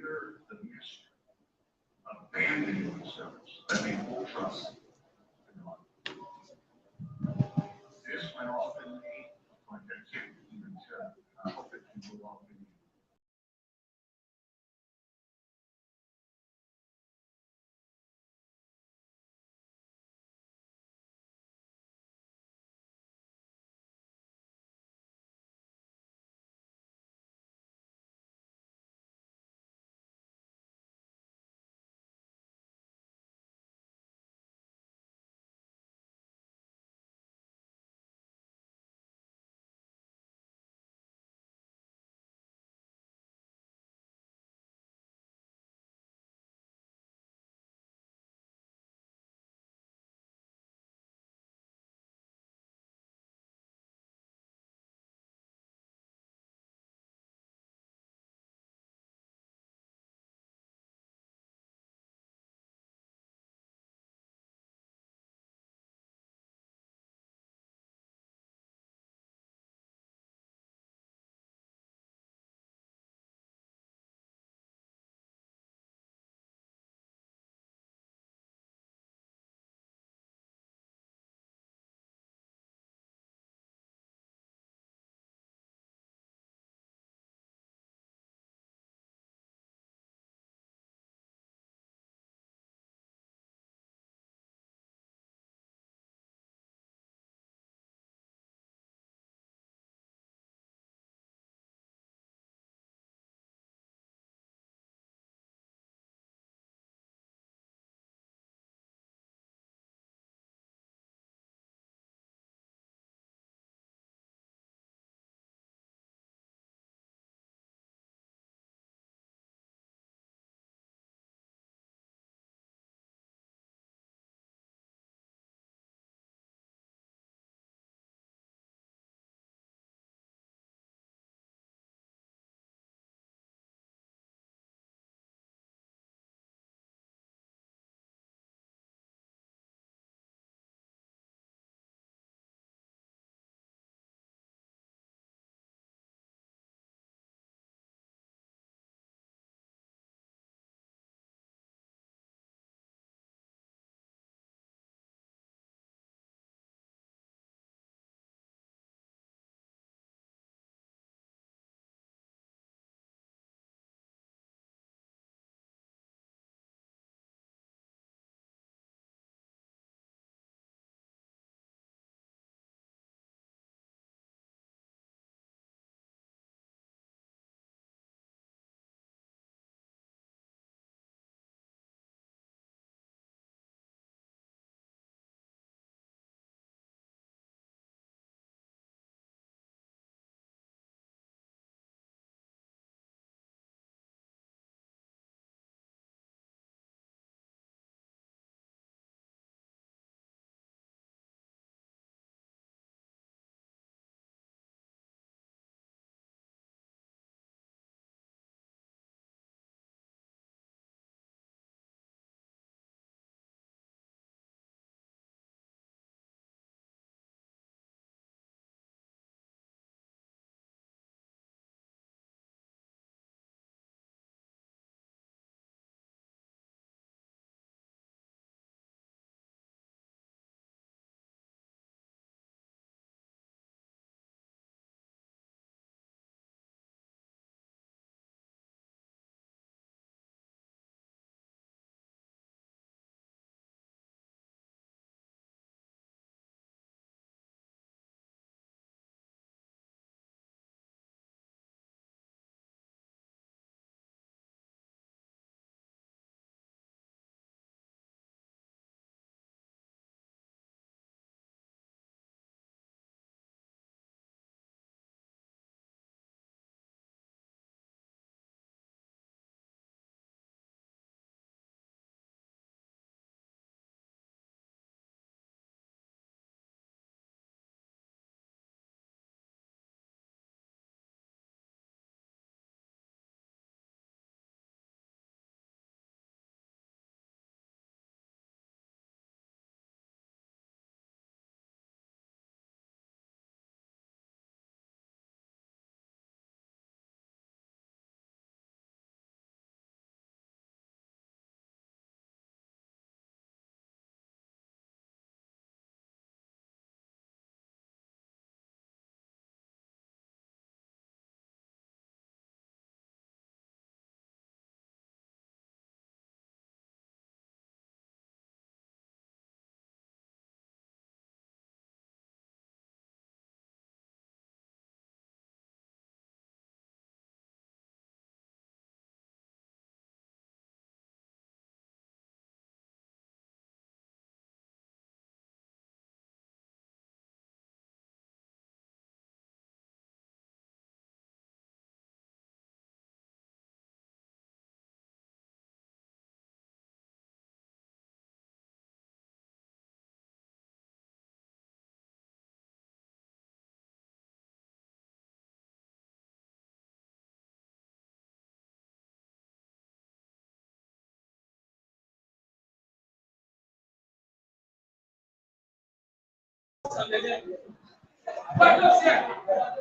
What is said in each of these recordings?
They're the mystery, abandoning themselves, having full trust in God. This went off in me, like I can't even tell. I hope it can go off in you.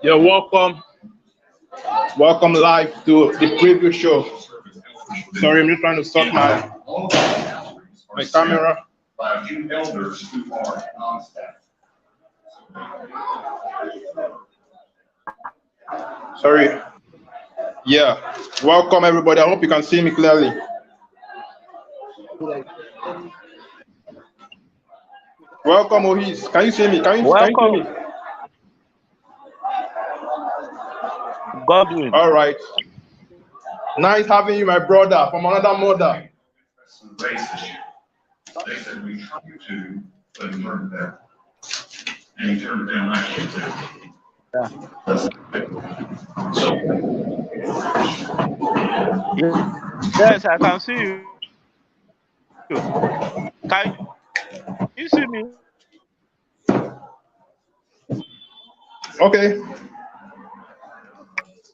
You're welcome. Welcome live to the preview show. Sorry, I'm just trying to sort my camera. By a few elders who are non-staff. Sorry. Yeah. Welcome everybody. I hope you can see me clearly. Welcome, Ohis. Can you see me? Can you see Welcome, me? Godwin. All right. Nice having you, my brother, from another mother. Some race issue. They said we tried to, but he turned it down. And he turned it down actually too. Yeah. So, Yes, I can see you. Can you see me? Okay.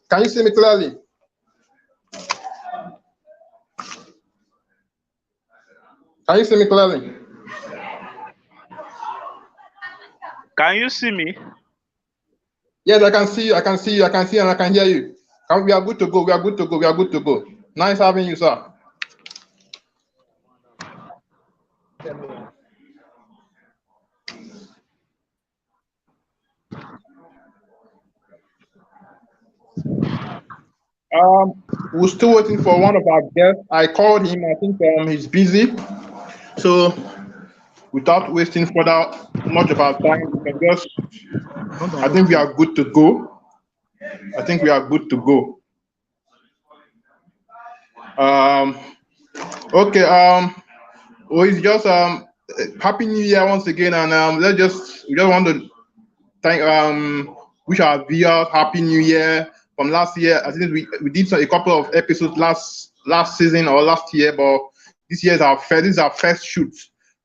Can you see me clearly? Can you see me clearly? Can you see me? Yes, I can see you. I can see you. I can see you, and I can hear you. We are good to go. We are good to go. We are good to go. Nice having you, sir. We're still waiting for one of our guests. I called him. I think he's busy. So, without wasting further much of our time, we can just. I think we are good to go. I think we are good to go. Okay. Well, it's just Happy New Year once again, and we just want to thank wish our viewers Happy New Year from last year. I think we did a couple of episodes last season or last year, but this year is this is our first shoot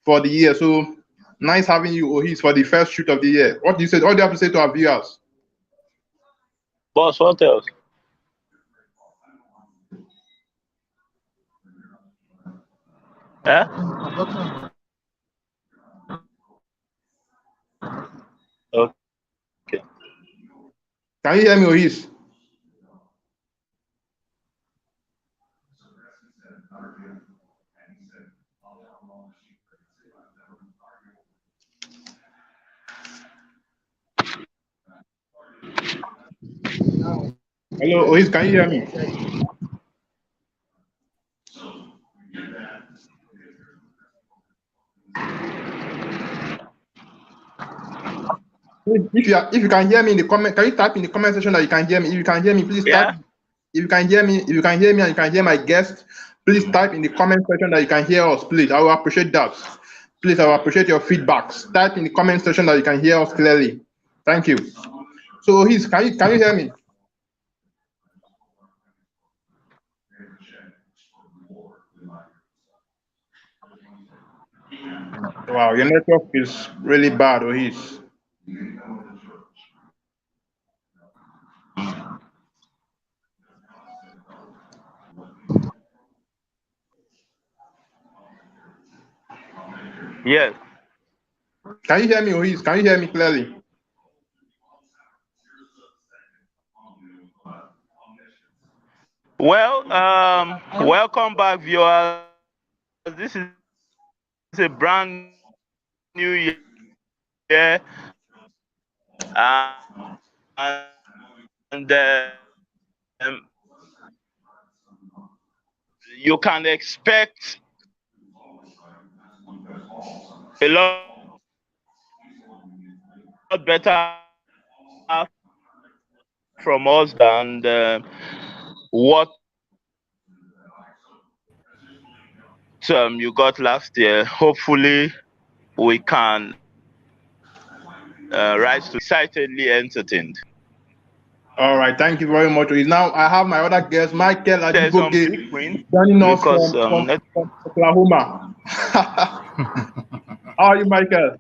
for the year. So nice having you, Ohis, for the first shoot of the year. What do you say? What do you have to say to our viewers? Boss, what else? Eh? Okay. Can you hear me, Ohis? Hello, Ohis, can you hear me? If you can hear me in the comment, can you type in the comment section that you can hear me? If you can hear me, please Yeah. type. If you can hear me, and you can hear my guest, please type in the comment section that you can hear us. Please, I will appreciate that. Please, I will appreciate your feedbacks. Type in the comment section that you can hear us clearly. Thank you. So, can you hear me? Wow, your network is really bad, Ohis. Yes. Can you hear me, Ohis? Can you hear me clearly? Well, welcome back, viewers. This is a brand new year, and you can expect a lot better from us than what you got last year. Hopefully, we can rise to excitedly entertained. All right, thank you very much. Now I have my other guest, Michael There's some Adiboge, big win joining us because from Oklahoma. How are you, Michael?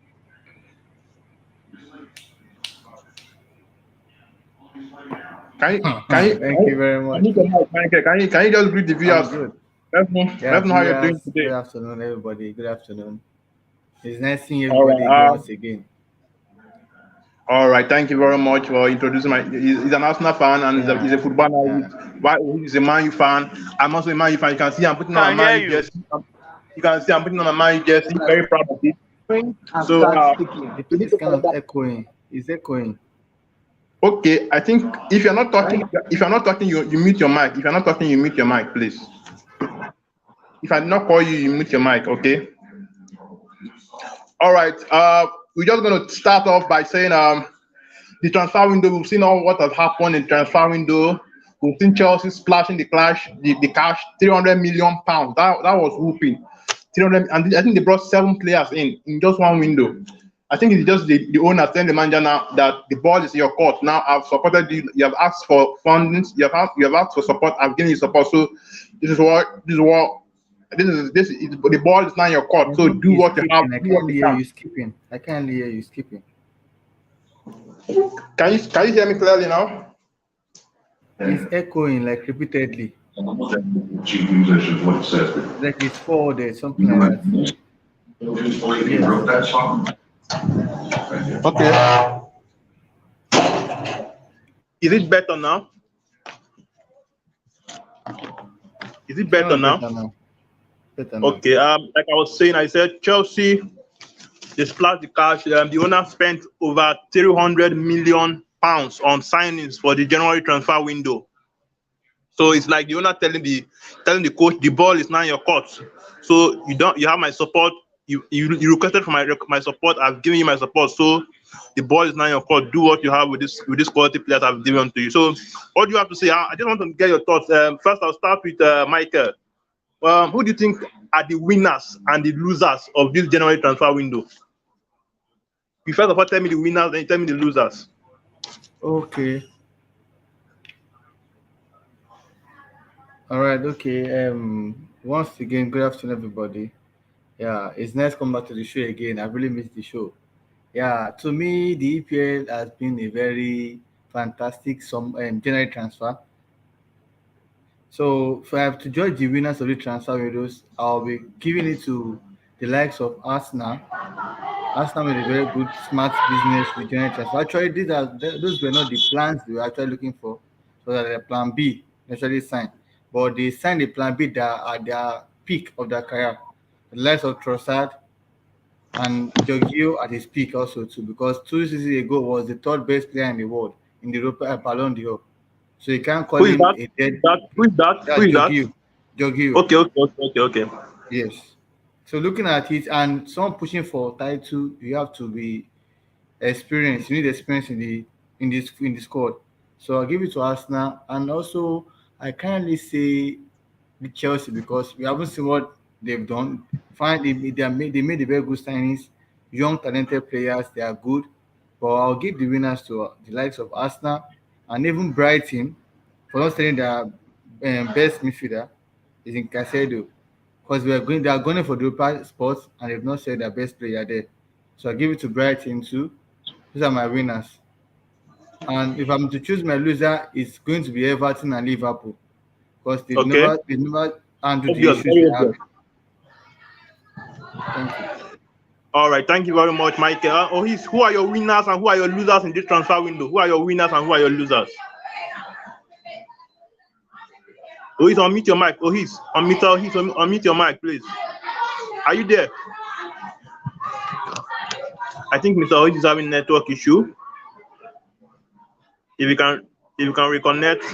Thank you very much. Michael, can you just greet the viewers? Good. Let us know how you're doing Good today. afternoon, everybody. Good afternoon. It's nice seeing All everybody right. here once again. All right, thank you very much for introducing my. He's an Arsenal fan and he's a football analyst. Why he's a Man U fan? I'm also a Man U fan. You can see I'm putting on a Can hear Man U you. jersey. You can see I'm putting on a Man U jersey. Very proud of it. So, It's kind of echoing. It's echoing. okay, I think if you're not talking, you mute your mic. If you're not talking, you mute your mic, please. If I did not call you, you mute your mic. Okay. All right. We're just going to start off by saying the transfer window. We've seen all what has happened in transfer window. We've seen Chelsea splashing the cash, 300 million pounds. That was whooping. 300, and I think they brought 7 players in just one window. I think it's just the owner telling the manager now that the ball is in your court. Now I've supported you. You have asked for fundings. You have asked for support. I've given you support. So this is the ball is now in your court. So do what you have. I can't hear you skipping. I can't hear you skipping. Can you hear me clearly now? It's echoing like repeatedly. What it says. Like it's forwarded, something like that. You wrote that song? Okay. Is it better now? Is it better now? Better now. Okay. Like I was saying, I said Chelsea, they splashed the cash. The owner spent over 300 million pounds on signings for the January transfer window. So it's like the owner telling the coach, the ball is now in your court. So you have my support. You requested for my support. I've given you my support. So the ball is now in your court. Do what you have with this quality players I've given to you. So what do you have to say? I just want to get your thoughts. First, I'll start with Michael. Who do you think are the winners and the losers of this January transfer window? You first of all tell me the winners, then you tell me the losers. Okay. All right. Okay. Once again, good afternoon, everybody. Yeah, it's nice to come back to the show again. I really missed the show. Yeah, to me, the EPL has been a very fantastic January transfer. So, if I have to judge the winners of the transfer windows, I'll be giving it to the likes of Arsenal. Arsenal made a very good, smart business with January transfer. Actually, those were not the plans they were actually looking for. So that the plan B actually signed. But they signed a plan B that at their peak of their career. The likes of Trossard and Jorginho at his peak also too, because 2 seasons ago was the 3rd best player in the world in the Europa Ballon d'Or. So you can't call him a dead. Who is that? Jorginho. Okay. Yes. So looking at it, and someone pushing for title, you have to be experienced. You need experience in the squad. So I'll give it to Arsenal, and also I can't really say the Chelsea because we haven't seen what they've done. Fine, they made a very good signings, young talented players. They are good, but I'll give the winners to the likes of Arsenal and even Brighton for not saying their best midfielder is in Caicedo because they are going for the Europa spots and they've not said their best player there. So I give it to Brighton too. These are my winners. And if I'm to choose my loser, it's going to be Everton and Liverpool because they've never handled the issues they have. Thank you. All right, thank you very much, Michael. Who are your winners and who are your losers in this transfer window? Who are your winners and who are your losers? Unmute your mic. Unmute your mic, please. Are you there? I think Mr. Ohis is having network issue. If you can reconnect,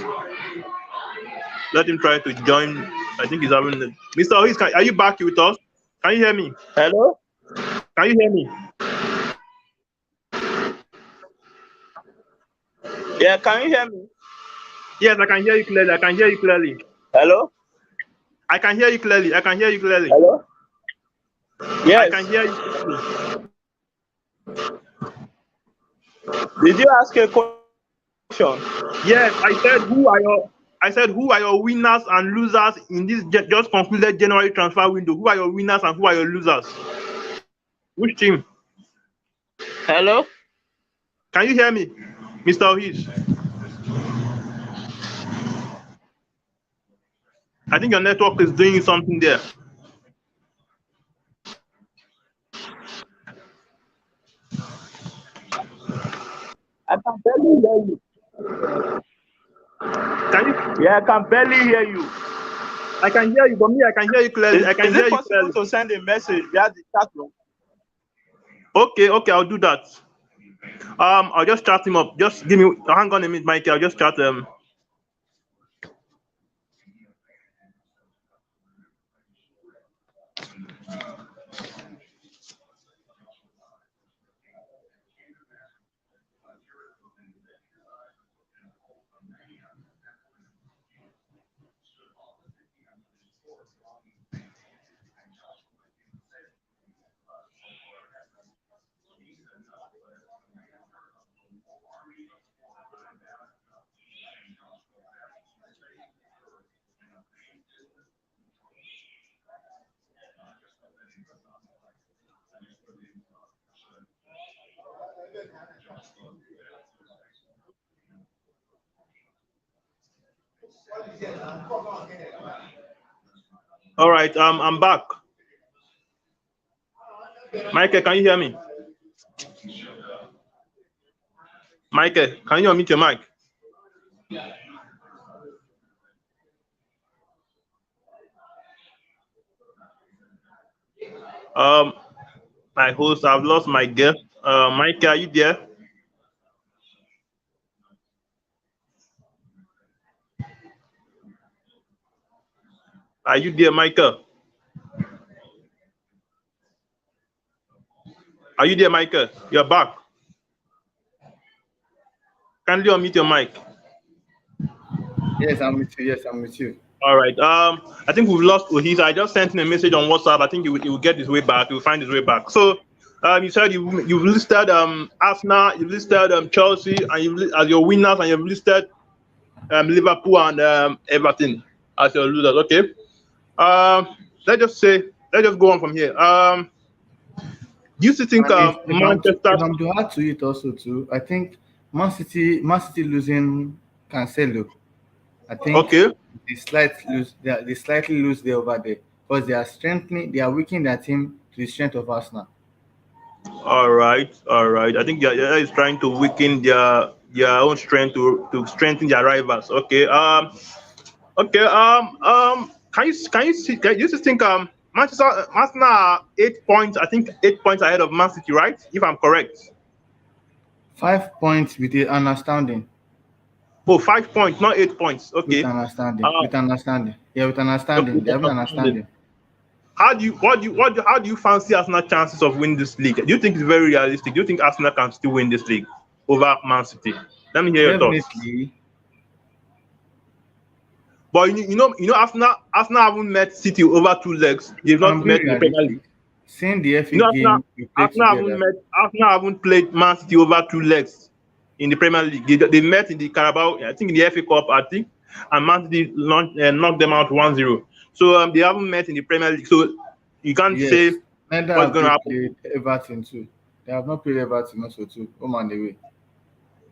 let him try to join. I think he's having Mr. Ohis, are you back with us? Can you hear me? Hello? Can you hear me? Yeah, can you hear me? Yes, I can hear you clearly. Hello? I can hear you clearly. Hello? Yes. I can hear you clearly. Did you ask a question? Yes, I said who are your winners and losers in this just concluded January transfer window? Who are your winners and who are your losers? Which team? Hello? Can you hear me, Mr. Ohis? I think your network is doing something there. I can barely hear you. Can you? Yeah, I can barely hear you. I can hear you, but me, I can hear you clearly. I can Is hear it you possible clearly. to send a message via the chat room? Okay, I'll do that. I'll just chat him up. Just give me. Hang on a minute, Mikey. I'll just chat All right. I'm back. Michael, can you hear me? Michael, can you unmute your mic? My host, I've lost my guest. Michael, are you there? Are you there, Michael? Are you there, Michael? You're back. Kindly unmute your mic. Yes, I'm with you. Yes, I'm with you. All right. I think we've lost Ohis. I just sent him a message on WhatsApp. I think he will get his way back. He will find his way back. So, you said you've listed Arsenal, you've listed Chelsea, and as your winners, and you've listed Liverpool and Everton as your losers. Okay. Let's just go on from here. Do you still think And Manchester? if I'm to add to it also too, I think Man City losing Cancelo, I think Okay. they slightly lose there over there because they are weakening their team to the strength of Arsenal. All right. I think Yaya is trying to weaken their own strength to strengthen their rivals. Okay. Okay. Can you just think Manchester Arsenal are 8 points? I think 8 points ahead of Man City, right? If I'm correct. 5 points with the understanding. Oh, 5 points, not 8 points. Okay. With understanding. With understanding. Yeah, with understanding. Okay, They have an understanding. How do you fancy Arsenal chances of winning this league? Do you think it's very realistic? Do you think Arsenal can still win this league over Man City? Let me hear your thoughts. Definitely. But Arsenal haven't met City over 2 legs. They've not met the Premier League. Seeing the FA game, Arsenal haven't played Man City over 2 legs in the Premier League. They met in the Carabao, I think in the FA Cup, and Man City knocked them out 1-0. So they haven't met in the Premier League. So you can't say what's going to happen. Everton too. They have not played Everton also too. Home and away.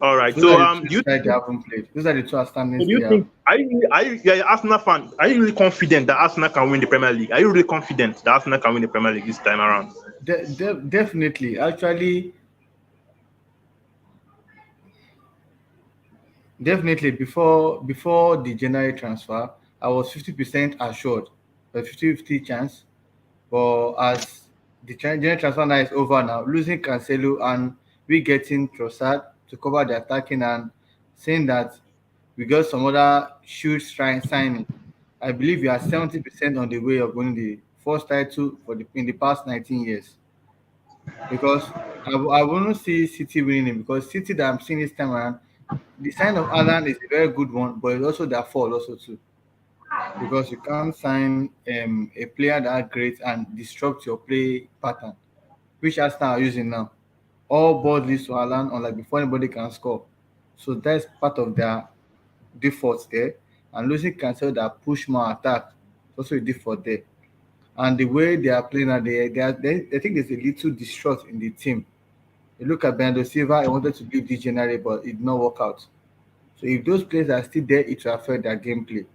All right. Those are the two they haven't played. Those are the two outstanding. So do you think? Are you Arsenal fan? Are you really confident that Arsenal can win the Premier League? Are you really confident that Arsenal can win the Premier League this time around? Definitely. Actually, definitely. Before the January transfer, I was 50% assured, a 50-50 chance. But as the January transfer now is over now, losing Cancelo and we getting Trossard to cover the attacking and saying that we got some other huge signing, I believe we are 70% on the way of winning the first title in the past 19 years. Because I won't see City winning because City that I'm seeing this time around, the sign of Haaland is a very good one, but it's also their fall also too. Because you can't sign a player that great and disrupt your play pattern, which Arsenal are using now. All balls leads to Haaland, unlike before anybody can score. So that's part of their defaults there. And losing Cancelo that push more attack, also a default there. And the way they are playing, I think there's a little distrust in the team. You look at Bernardo Silva, I wanted to leave this January, but it did not work out. So if those players are still there, it will affect their gameplay.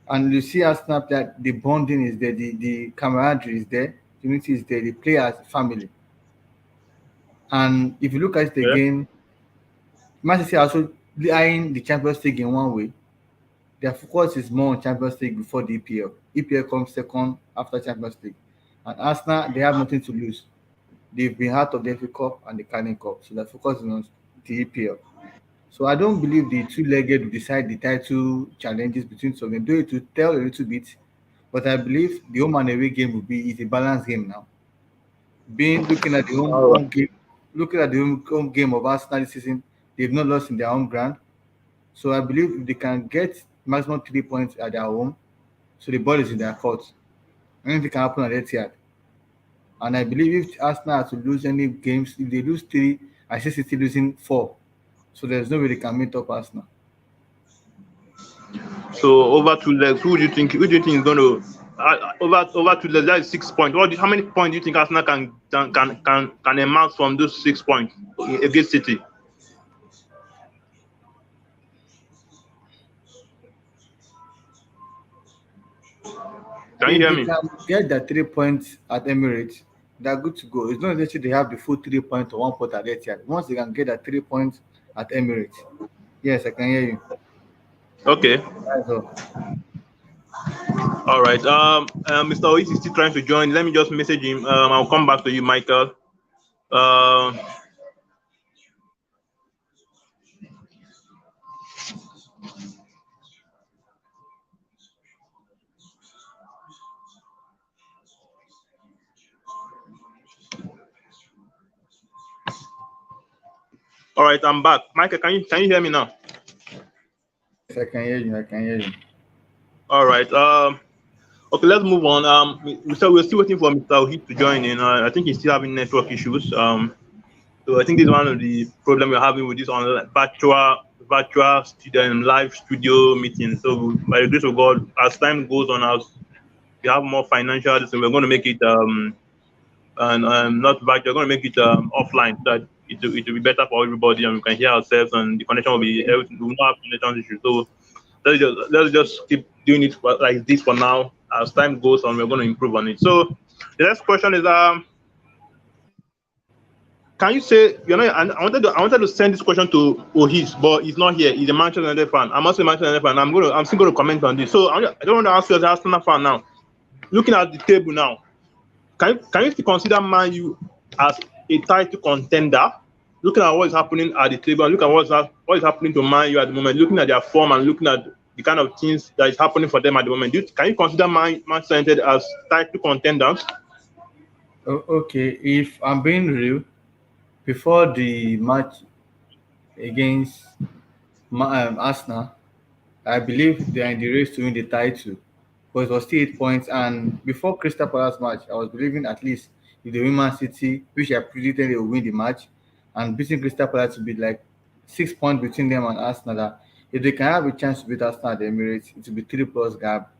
And you see Arsenal that the bonding is there, the camaraderie is there, unity is there, the players, family. And if you look at it again, Man City are also eyeing the Champions League in one way. Their focus is more on Champions League before the EPL. EPL comes second after Champions League. And Arsenal, they have nothing to lose. They've been out of the FA Cup and the Carling Cup, so their focus is on the EPL. So I don't believe the two-legged will decide the title challenges between some. They do it to tell a little bit, but I believe the home and away game will be is a balanced game now. Being looking at the home game, looking at the home game of Arsenal this season, they've not lost in their home ground. So I believe if they can get maximum 3 points at their home, so the ball is in their court. Anything can happen at Etihad. And I believe if Arsenal are to lose any games, if they lose 3, I see City losing 4. So there's no way they can meet up Arsenal. So over 2 legs, who do you think is going to over 2 legs? That is 6 points. How many points do you think Arsenal can amass from those 6 points against City? Can you hear me? If they can get the 3 points at Emirates, they're good to go. It's not necessarily they have the full 3 points or 1 point at Etihad. Once they can get the 3 points at Emirates, yes, I can hear you. Okay. That's all. All right. Mr. Ois is still trying to join. Let me just message him. I'll come back to you, Michael. All right, I'm back. Michael, can you hear me now? Yes, I can hear you. I can hear you. All right. Okay, let's move on. We're still waiting for Mr. Ohit to join in. I think he's still having network issues. So I think this is one of the problems we're having with this online virtual student live studio meeting. So by the grace of God, as time goes on, as we have more financial, so we're going to make it not virtual. We're going to make it offline. So that it will be better for everybody, and we can hear ourselves, and the connection will be everything. We will not have connection issues. So let's just keep doing it like this for now. As time goes on, we're going to improve on it. So the next question is, can you say, I wanted to send this question to Ohis, but he's not here. He's a Manchester United fan. I'm also a Manchester United fan. I'm still going to comment on this. So I don't want to ask you as an Arsenal fan now. Looking at the table now, can you consider Man U as a title contender? Looking at what is happening at the table, and look at what is happening to Man U at the moment, looking at their form and looking at the kind of things that is happening for them at the moment. Can you consider Manchester United as title contenders? Okay, if I'm being real, before the match against Arsenal, I believe they are in the race to win the title, but it was still 8 points. And before Crystal Palace match, I was believing at least if they win Man City, which I predicted they will win the match, and beating Crystal Palace to be like 6 points between them and Arsenal. That if they can have a chance to beat Arsenal at the Emirates, it will be 3+ gap.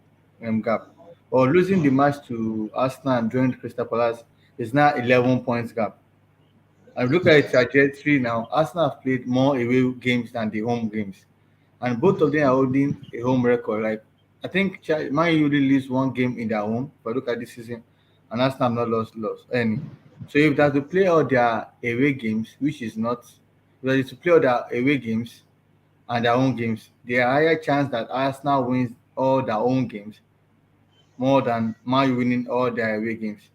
Or losing the match to Arsenal and joining Crystal Palace is now 11 points gap. And look at the trajectory now. Arsenal have played more away games than the home games, and both of them are holding a home record. Like I think Man U only lose 1 game in their home. If I look at this season, and Arsenal have not lost any. So if they have to play all their away games, which is not, if they have to play all their away games and their own games, there are higher chance that Arsenal wins all their own games more than Man U winning all their away games.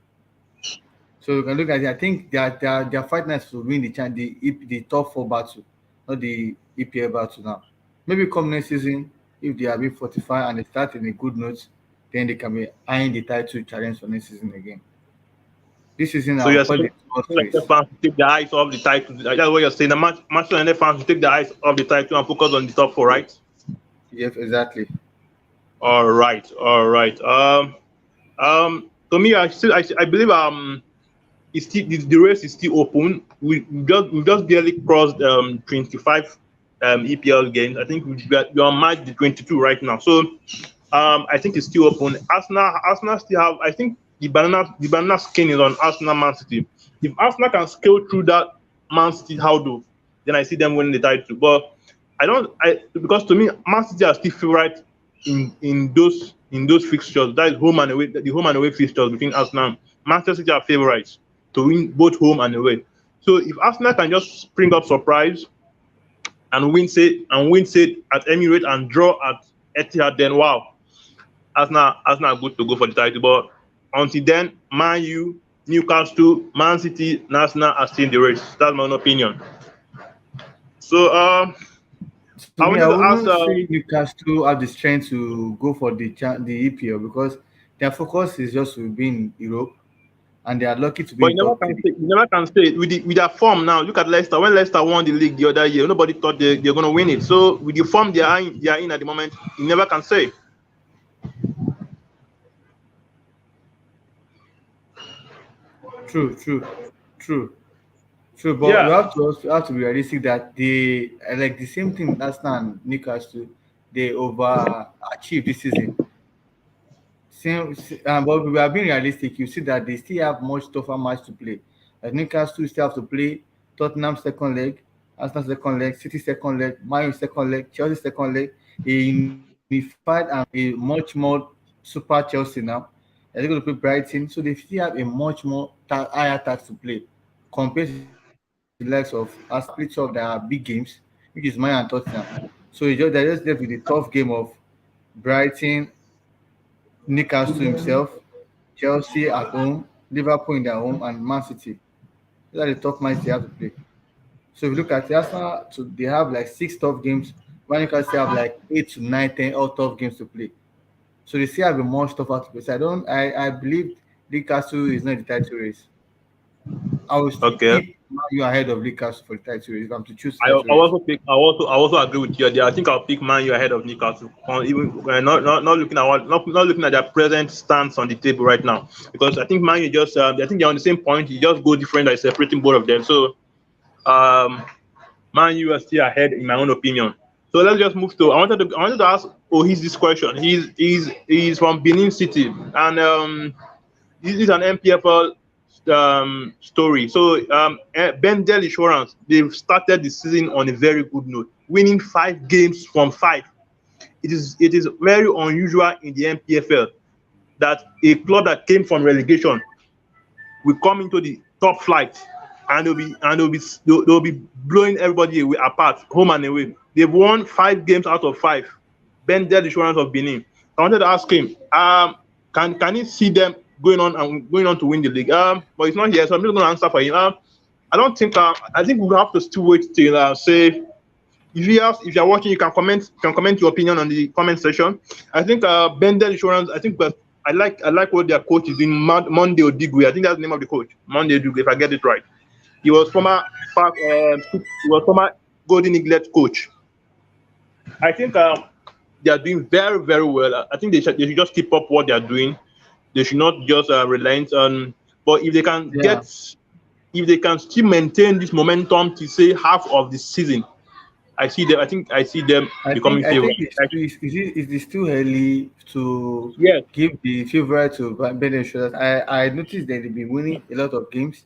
So you can look at it. I think their fight nights to win the top 4 battle, not the EPL battle now. Maybe come next season, if they are being 45 and they start in a good note, then they can be eyeing the title challenge for next season again. This season, so you're saying the fans take their eyes off the title. That's what you're saying. The Manchester United fans take their eyes off the title and focus on the top 4, right? Yes, exactly. All right. To me, I believe it's still, the race is still open. We just barely crossed 25 EPL games. I think we are match the 22 right now. So I think it's still open. Arsenal still have, I think, the banana skin is on Arsenal, Man City. If Arsenal can scale through that Man City hurdle, then I see them winning the title. But because to me, Man City are still favorite in those fixtures. That is home and away. The home and away fixtures between Arsenal and Manchester City are favorites to win both home and away. So if Arsenal can just spring up surprise and wins it at Emirates and draw at Etihad, then wow, Arsenal are good to go for the title. But until then, Man U, Newcastle, Man City, and Arsenal are still in the race. That's my own opinion. So I To me, wanted I to wouldn't ask. say Newcastle have the strength to go for the EPL because their focus is just to be in Europe, and they are lucky to be But in top three. you never can say it. With their form now. Look at Leicester. When Leicester won the league the other year, nobody thought they're going to win it. So with the form they are in at the moment, you never can say. True, true, true, true. But we Yeah. have to also have to be realistic that they like the same thing Arsenal and Newcastle. They overachieved this season. But we are being realistic. You see that they still have much tougher match to play. Like Newcastle still have to play Tottenham second leg, Arsenal second leg, City second leg, Man U second leg, Chelsea second leg. A unified and a much more super Chelsea now. They're going to play Brighton, so they still have a much more higher tax to play compared to the likes of our split of their big games, which is Man and Tottenham. So they're just left with the tough game of Brighton, Newcastle himself, Chelsea at home, Liverpool in their home, and Man City. These are the tough matches they have to play. So if you look at the Arsenal, so they have like 6 tough games. Man Newcastle have like 8 to 9, 10 all tough games to play. So they still have a much tougher to play. So I believe Newcastle is not in the title race. I will still Okay. keep Man U ahead of Newcastle for the title race if I'm to choose I title race. also agree with you there. I think I'll pick Man U ahead of Newcastle. Even not looking at not looking at their present stance on the table right now, because I think Man U just I think they're on the same point. You just go different by separating both of them. So Man U are still ahead in my own opinion. So let's just move to. I wanted to ask Ohis this question. He's from Benin City, and this is an MPFL story. So Bendel Insurance, they've started the season on a very good note, winning 5 games from 5. It is very unusual in the MPFL that a club that came from relegation will come into the top flight and they'll be blowing everybody away apart, home and away. They've won 5 games out of 5. Bendel Insurance of Benin. I wanted to ask him, can he see them going on to win the league? But he's not here, so I'm just going to answer for him. I don't think. I think we have to still wait till say. If you're watching, you can comment your opinion on the comment section. I think Bendel Insurance. I think I like what their coach is doing. Monday Odigwe. I think that's the name of the coach. Monday Odigwe, if I get it right. He was former Golden Eaglet coach. I think they are doing very, very well. I think they should just keep up what they are doing. They should not just relent on. But if they can if they can still maintain this momentum to say half of the season, I see them. I think I see them becoming favorite. It is too early to give the favorite to Bendel Insurance. I noticed that they've been winning a lot of games,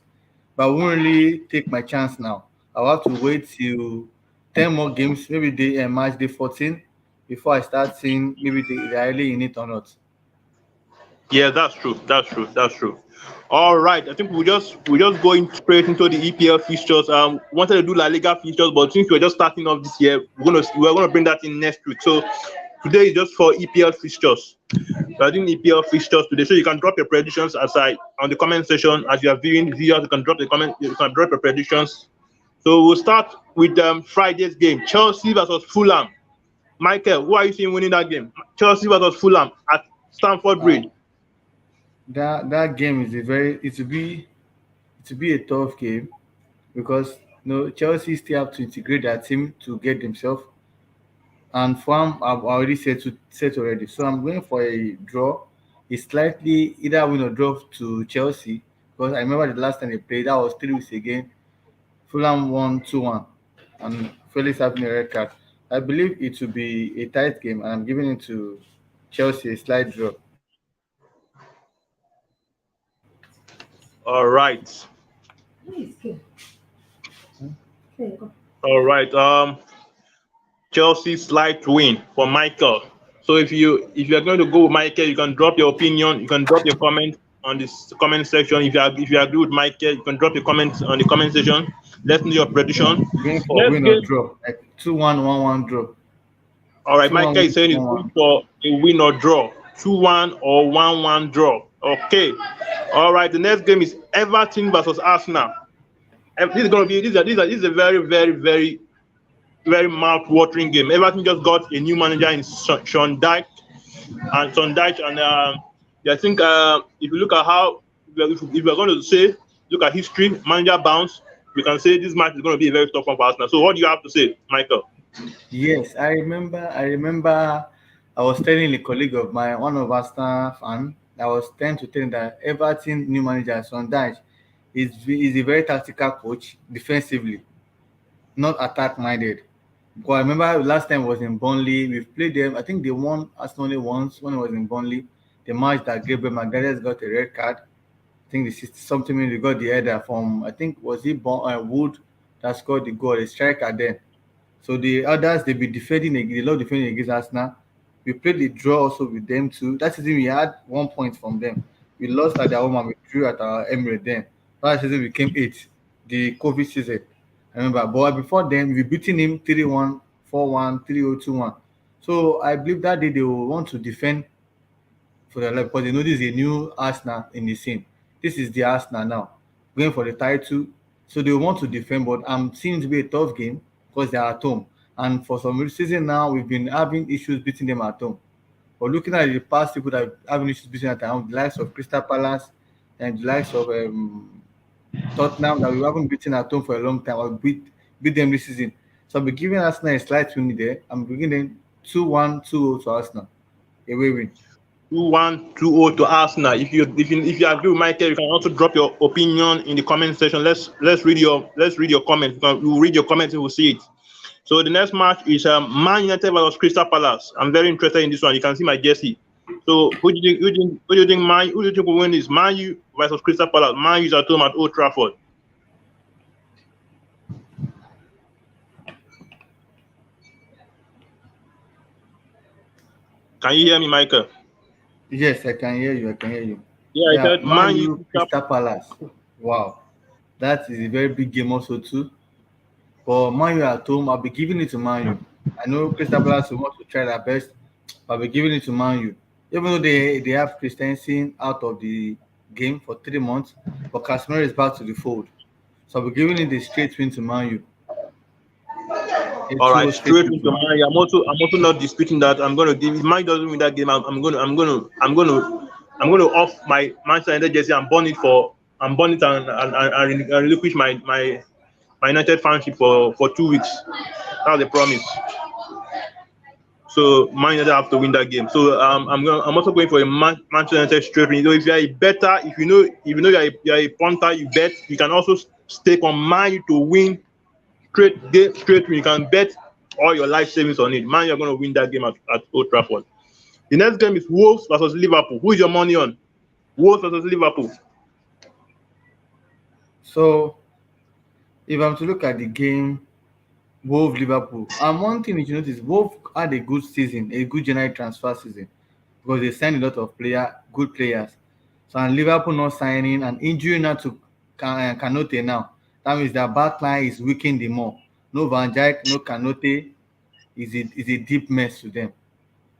but I won't really take my chance now. I'll have to wait till 10 more games, maybe match day 14, before I start seeing maybe they're really in it or not. Yeah, that's true. All right, I think we're just going straight into the EPL fixtures. Wanted to do La Liga fixtures, but since we're just starting off this year, we're gonna bring that in next week. So today is just for EPL fixtures. So I think EPL fixtures today. So you can drop your predictions aside on the comment section as you are viewing the video. You can drop your predictions. So we'll start with Friday's game, Chelsea versus Fulham. Michael, who are you seeing winning that game? Chelsea versus Fulham at Stamford Bridge. That game is to be a tough game because Chelsea still have to integrate their team to get themselves, and Fulham I've already set already. So I'm going for a draw. It's slightly either win or draw to Chelsea because I remember the last time they played, that was 3 weeks again. Fulham won 2-1 and Felix having a red card. I believe it will be a tight game, and I'm giving it to Chelsea a slight draw. All right. All right. Chelsea slight win for Michael. So if you are going to go with Michael, you can drop your opinion, you can drop your comment on this comment section. If you agree with Michael, you can drop a comment on the comment section. Let's know your prediction. Going for Next win or game. draw, like 2-1, 1-1 draw. All right, 2-1 Michael is saying he's going for a win or draw, 2-1 or 1-1 draw. Okay. All right. The next game is Everton versus Arsenal. This is going to be this is a very, very, very, very mouth-watering game. Everton just got a new manager in Sean Dyche, and I think if you look at how if we're going to say look at history, manager bounce, we can say this match is going to be a very tough one for Arsenal. So what do you have to say, Michael? Yes, I remember. I was telling a colleague of mine, one of Arsenal fan, I was trying to tell him that Everton new manager Sean Dyche is a very tactical coach defensively, not attack minded. Because I remember last time was in Burnley, we played them. I think they won Arsenal only once when it was in Burnley. The match that Gabriel Magalhaes got a red card. I think this is something when they got the header from, I think was it Wood that scored the goal, the striker then. So the others they be defending, they love defending against Arsenal. We played the draw also with them too. That season we had 1 point from them. We lost at their home and we drew at our Emirates then. That season we came 8th, the COVID season. I remember. But before then, we beating him 3-1, 4-1, 3-0, 2-1. So I believe that day they will want to defend for their life because they know this is a new Arsenal in the scene. This is the Arsenal now, going for the title. So they want to defend, but I'm seeing it to be a tough game because they are at home. And for some reason now, we've been having issues beating them at home. But looking at the past people that are having issues beating at home, the likes of Crystal Palace and the likes of Tottenham that we haven't beaten at home for a long time, or beat them this season. So I'll be giving Arsenal a slight win there. I'm beginning 2-1, 2-0 to Arsenal. Away win. 2-1, 2-0 to Arsenal. If you agree with Michael, you can also drop your opinion in the comment section. Let's read your comments. We'll read your comments and we'll see it. So the next match is Man United versus Crystal Palace. I'm very interested in this one. You can see my jersey. So who do you think will win this? Man U versus Crystal Palace. Man U is at home at Old Trafford. Can you hear me, Michael? Yes, I can hear you. Yeah, I said Man U Crystal Palace. Wow, that is a very big game also too. For Man U at home, I'll be giving it to Man U. I know Crystal Palace will want to try their best, but I'll be giving it to Man U. Even though they have Christensen out of the game for 3 months, but Casemiro is back to the fold. So I'll be giving it the straight win to Man U. All right, straight into Man U. I'm also not disputing that. I'm going to give. If Man doesn't win that game, I'm going to off my Manchester United jersey and burn it and relinquish my United fanship for 2 weeks. That's the promise. So Man United have to win that game. So I'm also going for a Manchester United straight win. So if you are a better, if you know you're a punter, you bet. You can also stake on Man U to win straight win. You can bet all your life savings on it. Man, you're going to win that game at Old Trafford. The next game is Wolves versus Liverpool. Who is your money on? Wolves versus Liverpool. So if I'm to look at the game, Wolves Liverpool, and one thing you should notice, Wolves had a good season, a good January transfer season, because they signed a lot of good players. So and Liverpool not signing, and injury now to Kanote now. That means their back line is weakened more. No Van Dijk, no Kanote, is a deep mess to them.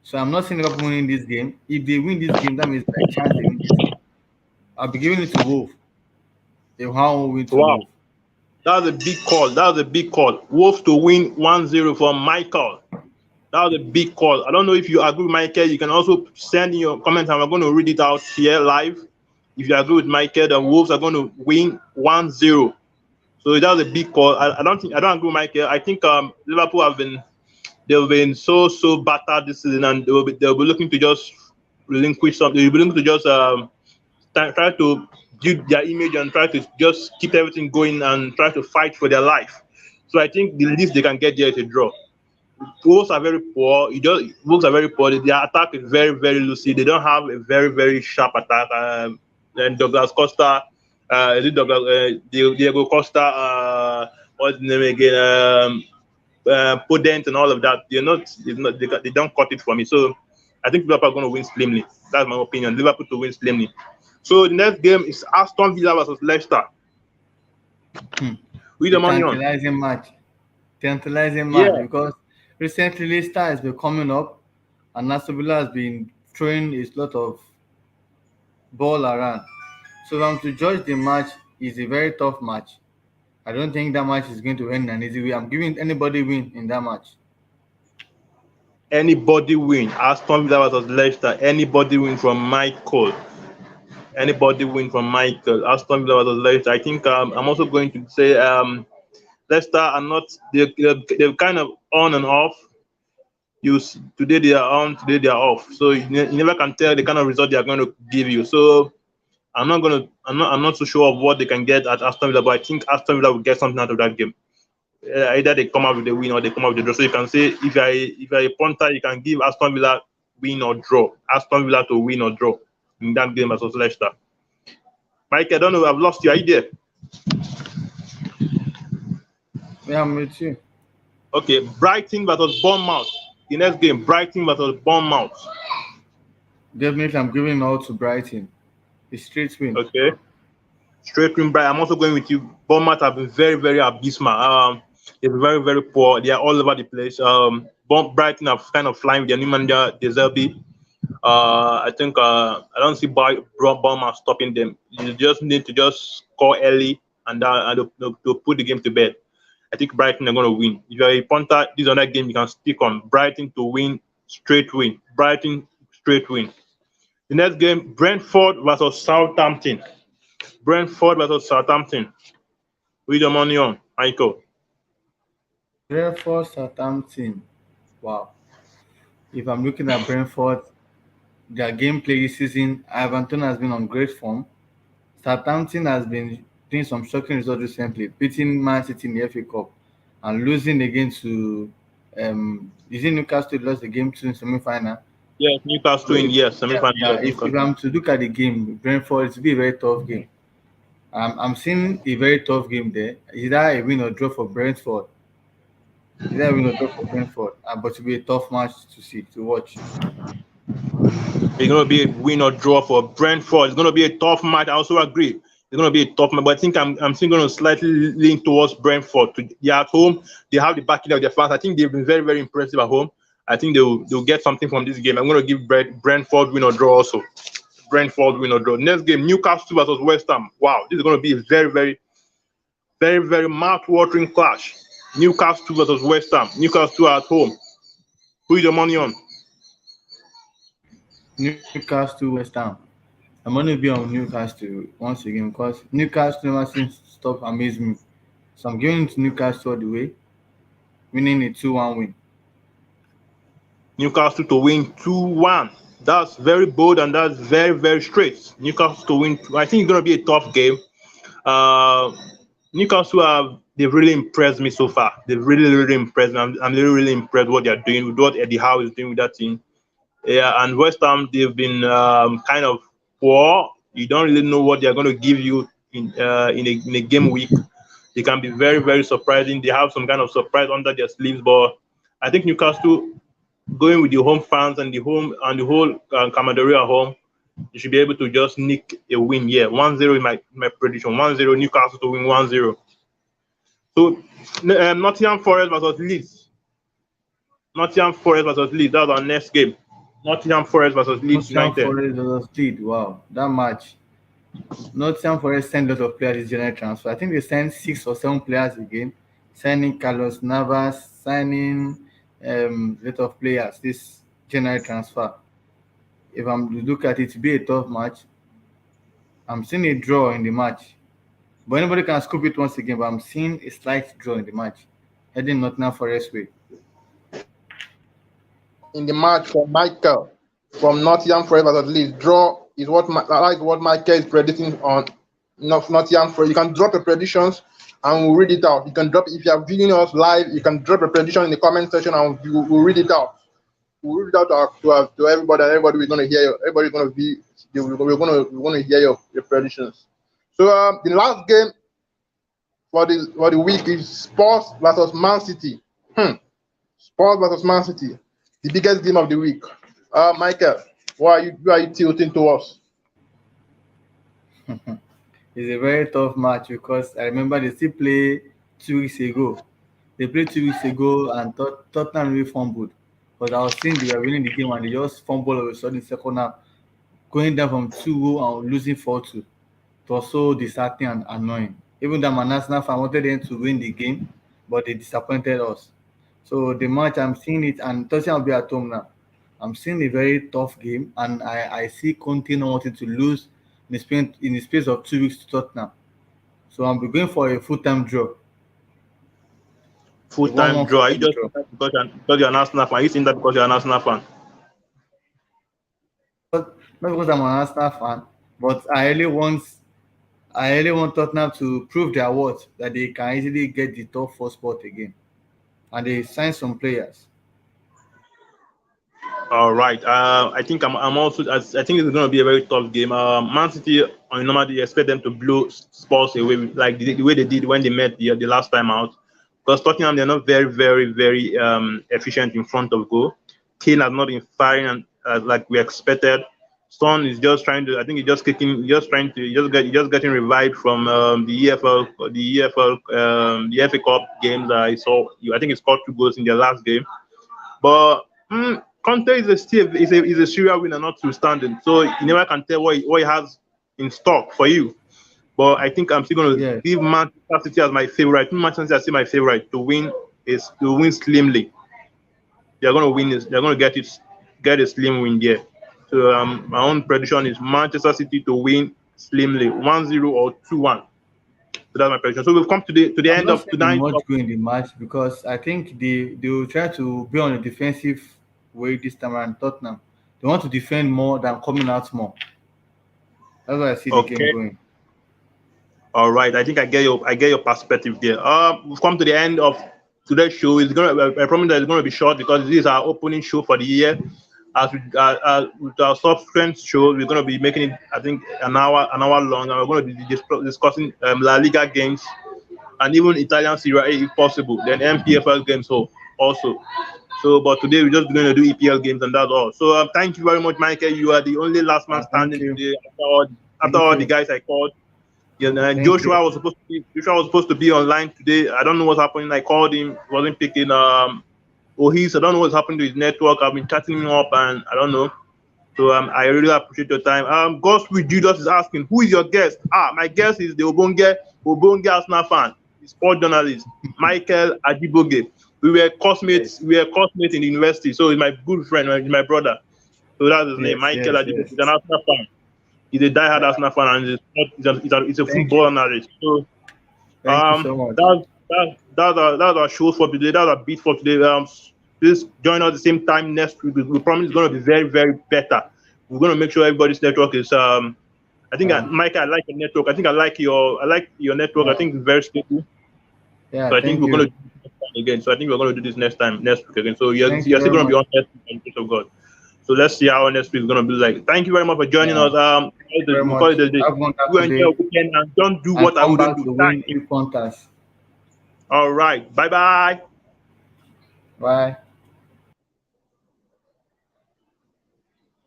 So I'm not seeing Liverpool winning this game. If they win this game, that means by chance they win this game. I'll be giving it to Wolves. Wow. That was a big call. Wolves to win 1-0 for Michael. That was a big call. I don't know if you agree with Michael. You can also send in your comments and we're going to read it out here live. If you agree with Michael, the Wolves are going to win 1-0. So that was a big call. I don't agree with Michael. I think Liverpool they've been so battered this season, and they'll be looking to just relinquish something. They'll be looking to just try to build their image and try to just keep everything going and try to fight for their life. So I think the least they can get there is a draw. Wolves are very poor. Wolves are very poor. Their attack is very, very loosey. They don't have a very, very sharp attack. And Douglas Costa, Diego Costa, what's the name again? Podent and all of that. They don't cut it for me. So I think Liverpool are going to win slimly. That's my opinion. Liverpool to win slimly. So the next game is Aston Villa versus Leicester. With the money on. Tantalizing match Yeah. because recently Leicester has been coming up and Aston Villa has been throwing a lot of ball around. So if I'm to judge the match, it's a very tough match. I don't think that match is going to end an easy way. I'm giving anybody win in that match. Anybody win. Aston Villa versus Leicester. Anybody win from Michael. Anybody win from Michael. Aston Villa versus Leicester. I think I'm also going to say Leicester are not. They're kind of on and off. Today they are on, today they are off. So you never can tell the kind of result they are going to give you. So I'm not so sure of what they can get at Aston Villa, but I think Aston Villa will get something out of that game. Either they come out with a win or they come out with a draw. So you can say if you're a punter, you can give Aston Villa win or draw. Aston Villa to win or draw in that game versus Leicester. Mike, I don't know. I've lost your idea. Yeah, I'm with you. Okay, Brighton versus Bournemouth. The next game, Brighton versus Bournemouth. Definitely, I'm giving all to Brighton. A straight win. Okay. Straight win, Brighton. I'm also going with you. Bournemouth have been very, very abysmal. They've been very, very poor. They are all over the place. Brighton are kind of flying with their new manager, De Zerbi. I think I don't see Bournemouth stopping them. You just need to just score early and to put the game to bed. I think Brighton are going to win. If you're a punter, this is another game you can stick on. Brighton to win, straight win. Brighton, straight win. The next game, Brentford versus Southampton. Brentford versus Southampton. With the money on, Michael. Brentford, Southampton. Wow. If I'm looking at Brentford, their gameplay this season, Ivan Toney has been on great form. Southampton has been doing some shocking results recently, beating Man City in the FA Cup and losing again to is it Newcastle lost the game to in semi-final? Yes, Newcastle in semi-final. Yeah, if I'm to look at the game, Brentford, it will be a very tough game. I'm seeing a very tough game there. Is that a win or draw for Brentford? But it will be a tough match to watch. It's going to be a win or draw for Brentford. It's going to be a tough match. I also agree. It's going to be a tough match, but I think I'm still going to slightly lean towards Brentford. They're at home. They have the backing of their fans. I think they've been very, very impressive at home. I think they'll get something from this game. I'm going to give Brentford win or draw also. Brentford win or draw. Next game, Newcastle versus West Ham. Wow, this is going to be a very, very, very, very mouth-watering clash. Newcastle versus West Ham. Newcastle at home. Who is your money on? Newcastle, West Ham. I'm going to be on Newcastle once again because Newcastle never seems to stop amazing me. So I'm giving it to Newcastle all the way, winning a 2-1 win. Newcastle to win 2-1. That's very bold and that's very, very straight. Newcastle to win. I think it's going to be a tough game. Newcastle they've really impressed me so far. They've really, really impressed me. I'm really, really impressed with what they're doing, with what Eddie Howe is doing with that team. Yeah, and West Ham, they've been kind of poor. You don't really know what they're going to give you in a game week. They can be very, very surprising. They have some kind of surprise under their sleeves, but I think Newcastle, going with the home fans and the whole camaraderie at home, you should be able to just nick a win. Yeah, 1-0 is my prediction. 1-0 Newcastle to win 1-0. So Nottingham Forest versus Leeds. Nottingham Forest versus Leeds. That's our next game. Nottingham Forest versus Leeds United. Forest versus Leeds. Wow, that match. Nottingham Forest sent a lot of players this general transfer. I think they sent 6 or 7 players again, signing Carlos Navas, signing a lot of players this general transfer. If I'm to look at it, to be a tough match. I'm seeing a draw in the match. But anybody can scoop it once again, but I'm seeing a slight draw in the match, heading Nottingham Forest way. In the match for Michael from Nottingham Forest versus Leeds, draw is what Michael is predicting on Nottingham Forest. You can drop your predictions and we'll read it out. You can drop, if you are viewing us live, you can drop a prediction in the comment section and we'll read it out. We'll read it out to everybody, and everybody we're going to hear you. Everybody's going to be, we're going to hear your predictions. So the last game for the week is Spurs versus Man City. Spurs versus Man City, the biggest game of the week. Michael, why are you tilting towards? It's a very tough match because I remember they still play 2 weeks ago. They played 2 weeks ago and Tottenham really fumbled. Because I was seeing they were winning the game and they just fumbled all of a sudden second half, going down from 2-0 and losing 4-2. It was so disheartening and annoying. Even though I'm an Arsenal fan, I wanted them to win the game, but they disappointed us. So the match, I'm seeing it, and Tottenham will be at home now. I'm seeing a very tough game, and I see Conte not wanting to lose in the space of 2 weeks to Tottenham. So I'm going for a full-time draw. Full-time draw. Are you just because you're an Arsenal fan? Are you saying that because you're an Arsenal fan? Not because I'm an Arsenal fan, but I really want Tottenham to prove their worth that they can easily get the top 4 spot again, and they sign some players. All right. I think I'm also. I think it's going to be a very tough game. Man City, on normally you expect them to blow Spurs away, like the way they did when they met the last time out. Because Tottenham, they're not very, very, very efficient in front of goal. Kane has not been firing like we expected. Son is just trying to. I think he's just getting revived from the FA Cup games that I saw. I think he scored 2 goals in their last game. But Conte is a serial winner, notwithstanding. So you never can tell what he has in stock for you. But I think I'm still going to give Manchester City as my favorite. Manchester City my favorite to win slimly. They're going to win this. They're going to get a slim win there. So my own prediction is Manchester City to win slimly, 1-0 or 2-1. So that's my prediction. So we've come to the end of tonight. Much going the match because I think they will try to be on a defensive way this time around. Tottenham, they want to defend more than coming out more. That's why I see the game going. All right, I think I get your perspective there. We've come to the end of today's show. I promise that it's going to be short because this is our opening show for the year. As with our subsequent show, we're going to be making it, I think, an hour long, and we're going to be discussing La Liga games and even Italian Serie A if possible, then MPFL games also. So, but today we're just going to do EPL games and that's all. So, thank you very much, Michael. You are the only last man standing today after all the guys I called. Joshua was supposed to be online today. I don't know what's happening. I called him, wasn't picking. I don't know what's happening to his network. I've been chatting him up and I don't know. So I really appreciate your time. Gospel Judas is asking, who is your guest? My guest is the Obonge Arsenal fan, the sport journalist, Michael Adiboge. We were classmates in the university. So he's my good friend, my brother. So that's his name, Michael Adiboge. He's an Arsenal fan. He's a diehard Arsenal fan and he's a football analyst. So Thank you so much. That's our show for today. That's our beat for today. Please join us at the same time next week. We promise it's going to be very, very better. We're going to make sure everybody's network is. I think Mike, I like your network. I think I like your network. I think it's very stable. Yeah. So I think we're going to do this again. So I think we're going to do this next week again. So you're still going to be on next week, by the grace of God. So let's see how next week is going to be like. Thank you very much for joining us. You enjoy your weekend and don't do what I wouldn't do. All right. Bye-bye. Bye.